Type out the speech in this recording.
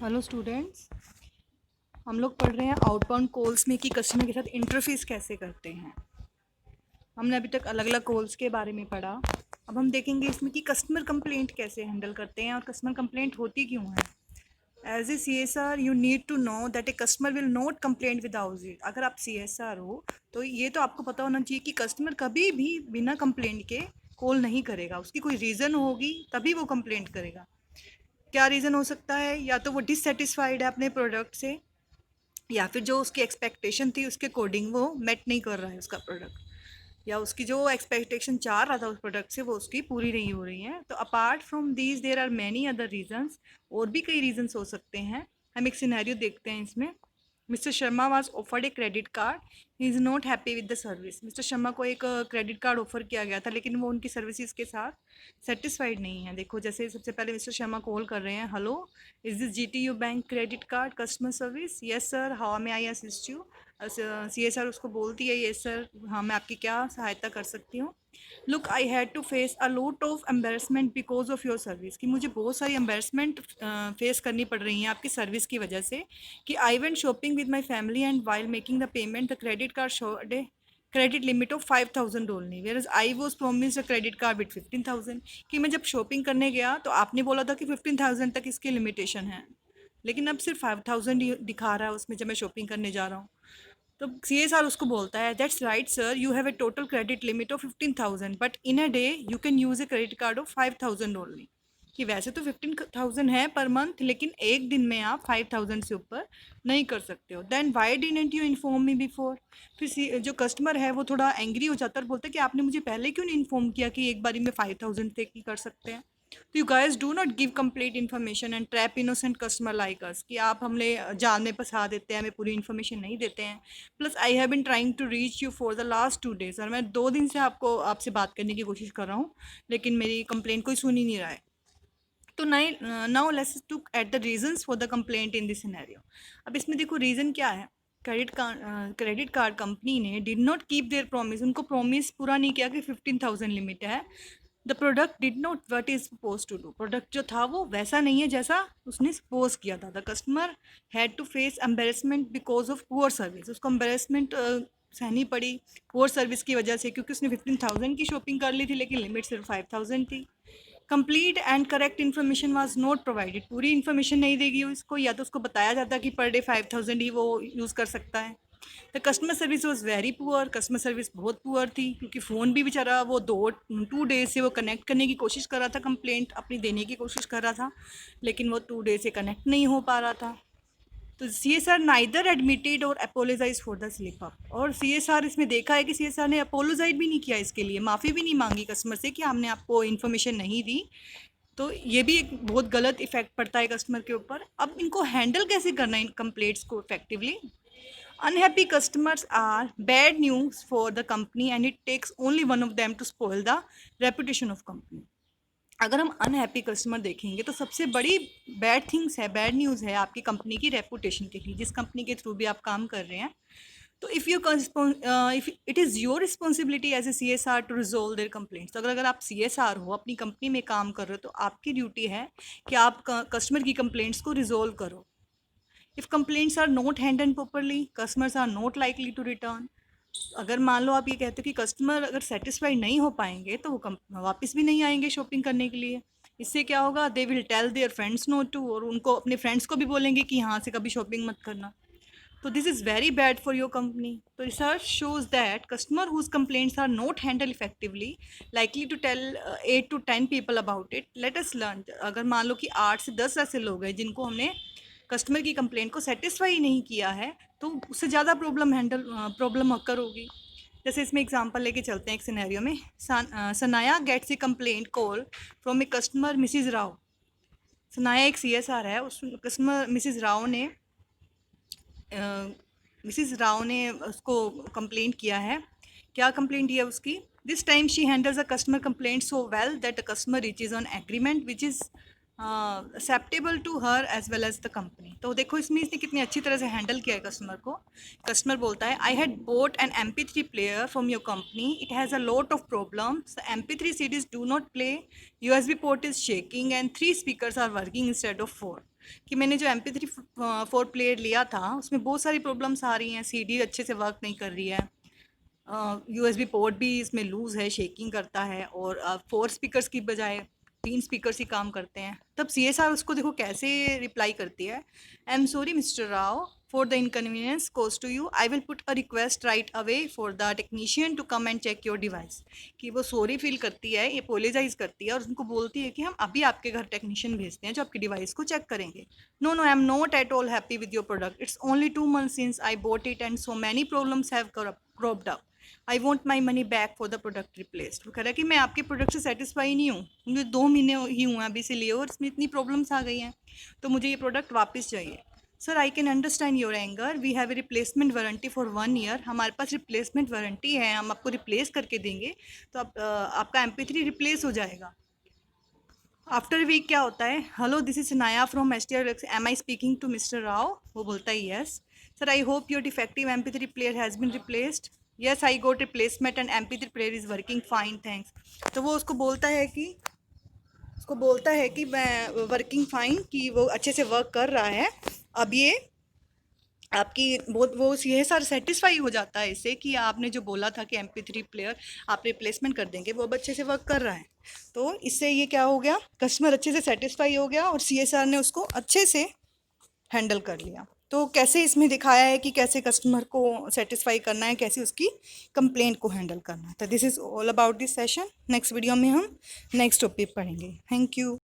Hello students, हम लोग पढ़ रहे हैं आउटबाउंड कॉल्स में कि कस्टमर के साथ इंटरफेस कैसे करते हैं। हमने अभी तक अलग अलग कॉल्स के बारे में पढ़ा। अब हम देखेंगे इसमें कि कस्टमर कंप्लेंट कैसे हैंडल करते हैं और कस्टमर कंप्लेंट होती क्यों है। As a C S R you need to know that a customer will not complaint without it. अगर आप सी एस आर हो तो ये तो आपको पता होना चाहिए कि कस्टमर कभी भी बिना कंप्लेंट के कॉल नहीं करेगा। उसकी कोई रीज़न होगी तभी वो कंप्लेंट करेगा। क्या रीज़न हो सकता है? या तो वो डिससेटिस्फाइड है अपने प्रोडक्ट से, या फिर जो उसकी एक्सपेक्टेशन थी उसके अकॉर्डिंग वो मेट नहीं कर रहा है उसका प्रोडक्ट, या उसकी जो एक्सपेक्टेशन चाह रहा था उस प्रोडक्ट से वो उसकी पूरी नहीं हो रही है। तो apart from these there are many other reasons, और भी कई रीजंस हो सकते हैं। हम एक सिनेरियो देखते हैं इसमें। Mister Sharma was offered a credit card, he is not happy with the service. Mister Sharma को एक क्रेडिट कार्ड ऑफर किया गया था लेकिन वो उनकी सर्विसेज के साथ सेटिस्फाइड नहीं है। देखो, जैसे सबसे पहले मिस्टर शर्मा कॉल कर रहे हैं, hello, is this G T U bank credit card customer service? Yes sir, how may I assist you? C S R उसको बोलती है, यस सर, हाँ मैं आपकी क्या सहायता कर सकती हूँ। Look, I had to face a lot of embarrassment because of your service, कि मुझे बहुत सारी एम्बेरसमेंट फेस करनी पड़ रही हैं आपकी सर्विस की वजह से। कि I went shopping with my family and while making the payment the credit card showed a credit limit of 5,000 only, whereas I was promised a credit card with 15,000। कि मैं जब शॉपिंग करने गया तो आपने बोला था कि 15,000 तक इसकी लिमिटेशन है, लेकिन अब सिर्फ 5,000 ही दिखा रहा है उसमें जब मैं शॉपिंग करने जा रहा हूँ। तो सी एस आर उसको बोलता है, that's right sir, you have a total credit limit of 15,000 but in a day you can use a credit card of 5,000 only. कि वैसे तो 15,000 है पर मंथ, लेकिन एक दिन में आप 5,000 से ऊपर नहीं कर सकते हो। Then why didn't you inform me before? फिर जो कस्टमर है वो थोड़ा एंग्री हो जाता है और बोलता है कि आपने मुझे पहले क्यों नहीं इन्फॉर्म किया कि एक बारी में 5,000 तक ही कर सकते हैं। तो you guys do not give complete information and trap innocent customer like us, कि आप हमें जाल में फंसा देते हैं, हमें पूरी इन्फॉर्मेशन नहीं देते हैं। Plus I have been trying to reach you for the last 2 days, और मैं 2 दिन से आपसे बात करने की कोशिश कर रहा हूँ लेकिन मेरी कंप्लेंट कोई सुन ही नहीं रहा है। तो now let's look at the reasons for the complaint in this scenario. अब इसमें देखो रीज़न क्या है। क्रेडिट कार्ड कंपनी ने did not keep their promise, उनको प्रॉमिस पूरा नहीं किया कि 15,000 लिमिट है। The product did not what is suppose to do, product जो था वो वैसा नहीं है जैसा उसने सपोज किया था। The customer had to face embarrassment because of poor service, उसको एम्बेरसमेंट सहनी पड़ी पुअर सर्विस की वजह से, क्योंकि उसने 15,000 की शॉपिंग कर ली थी लेकिन लिमिट सिर्फ 5,000 थी। Complete and correct information was not provided, पूरी इन्फॉर्मेशन नहीं देगी उसको, या तो उसको बताया जाता कि पर डे 5,000 ही वो यूज़ कर सकता है। The customer service was very poor, customer service बहुत पुअर थी, क्योंकि फ़ोन भी बेचारा वो 2 डेज से वो कनेक्ट करने की कोशिश कर रहा था, कंप्लेंट अपनी देने की कोशिश कर रहा था, लेकिन वो 2 डेज से कनेक्ट नहीं हो पा रहा था। तो C S R neither admitted और apologise for the slip up, और सी एस आर इसमें देखा है कि सी एस आर ने अपोलोजाइज भी नहीं किया, इसके लिए माफ़ी भी नहीं मांगी कस्टमर से कि हमने आपको इन्फॉर्मेशन नहीं दी। तो ये भी एक बहुत गलत इफेक्ट पड़ता है कस्टमर के ऊपर। अब इनको हैंडल कैसे करना है इन कंप्लेंट्स को effectively? Unhappy customers are bad news for the company and it takes only one of them to spoil the reputation of company. अगर हम अनहैप्पी कस्टमर देखेंगे तो सबसे बड़ी बैड थिंग्स है, बैड न्यूज़ है आपकी कंपनी की रेपुटेशन के लिए, जिस कंपनी के थ्रू भी आप काम कर रहे हैं। तो if it is your responsibility as a C S R to resolve their complaints, तो अगर आप सी एस आर हो, अपनी कंपनी में काम कर रहे हो, तो आपकी ड्यूटी है कि आप कस्टमर की कंप्लेंट्स को रिजोल्व करो। If complaints are not handled properly, customers are not likely to return. अगर मान लो आप ये कहते हो कि कस्टमर अगर सेटिस्फाइड नहीं हो पाएंगे तो वो वापस भी नहीं आएंगे शॉपिंग करने के लिए। इससे क्या होगा, they will tell their friends not to, और उनको अपने फ्रेंड्स को भी बोलेंगे कि यहाँ से कभी शॉपिंग मत करना। तो this is very bad for your company. तो research shows that customer whose complaints are not handled effectively likely to tell 8 to 10 people about it. Let us learn, अगर मान लो कि 8 से 10 ऐसे लोग हैं जिनको हमने कस्टमर की कंप्लेंट को सेटिस्फाई नहीं किया है, तो उससे ज़्यादा प्रॉब्लम अकर होगी। जैसे इसमें एग्जांपल लेके चलते हैं एक सिनेरियो में। Sanaya gets a complaint call from a customer Mrs Rao. Sanaya एक सी एस आर है, उस कस्टमर मिसिज राव ने उसको कंप्लेंट किया है। क्या कंप्लेंट किया उसकी? This time she handles a customer complaint so well that the customer reaches on agreement which is acceptable to her as well as the company. तो देखो इसमें इसने कितनी अच्छी तरह से हैंडल किया है कस्टमर को। कस्टमर बोलता है, I had bought an MP3 player from your company, it has a lot of problems, the MP3 CDs do not play, USB port is shaking and 3 speakers are working instead of 4। कि मैंने जो MP3 4 player लिया था उसमें बहुत सारी problems आ रही हैं, CD अच्छे से वर्क नहीं कर रही है, USB पोर्ट भी इसमें लूज़ है, शेकिंग करता है, और 4 स्पीकर्स की बजाय 3 स्पीकर्स ही काम करते हैं। तब CSR उसको देखो कैसे रिप्लाई करती है, I am sorry mister Rao for the inconvenience caused to you, I will put a request right away for the technician to come and check your device. कि वो सॉरी फील करती है, एपोलोजाइज करती है और उनको बोलती है कि हम अभी आपके घर टेक्नीशियन भेजते हैं जो आपकी डिवाइस को चेक करेंगे। No no, I am not at all happy with your product, it's only 2 months since I bought it and so many problems have cropped up, I want my money back for the product replaced. वो कह रहा है कि मैं आपके product से satisfy नहीं हूँ, मुझे 2 महीने ही हुए अभी से लिए और इसमें इतनी प्रॉब्लम्स आ गई हैं, तो मुझे ये प्रोडक्ट वापस चाहिए। Sir I can understand your anger, we have a replacement warranty for 1 year, हमारे पास रिप्लेसमेंट वारंटी है, हम आपको रिप्लेस करके देंगे, तो आपका MP3 रिप्लेस हो जाएगा। आफ्टर वीक क्या होता है, hello this is Naya from STR, am I speaking to mister Rao. वो बोलता है yes sir, I hope your defective MP3 player has been replaced, yes I got replacement and MP3 player is working fine thanks. तो वो उसको बोलता है कि मैं वर्किंग फाइन, कि वो अच्छे से वर्क कर रहा है। अब ये आपकी वो ये सारा सेटिस्फाई हो जाता है इससे कि आपने जो बोला था कि MP3 प्लेयर आप रिप्लेसमेंट कर देंगे, वो अब अच्छे से वर्क कर रहा है। तो इससे ये क्या हो गया, कस्टमर अच्छे से सेटिस्फाई हो गया और CSR ने उसको अच्छे से हैंडल कर लिया। तो कैसे इसमें दिखाया है कि कैसे कस्टमर को सेटिस्फाई करना है, कैसे उसकी कंप्लेंट को हैंडल करना है। तो this is all about this session. Next video में हम नेक्स्ट टॉपिक पढ़ेंगे। Thank you.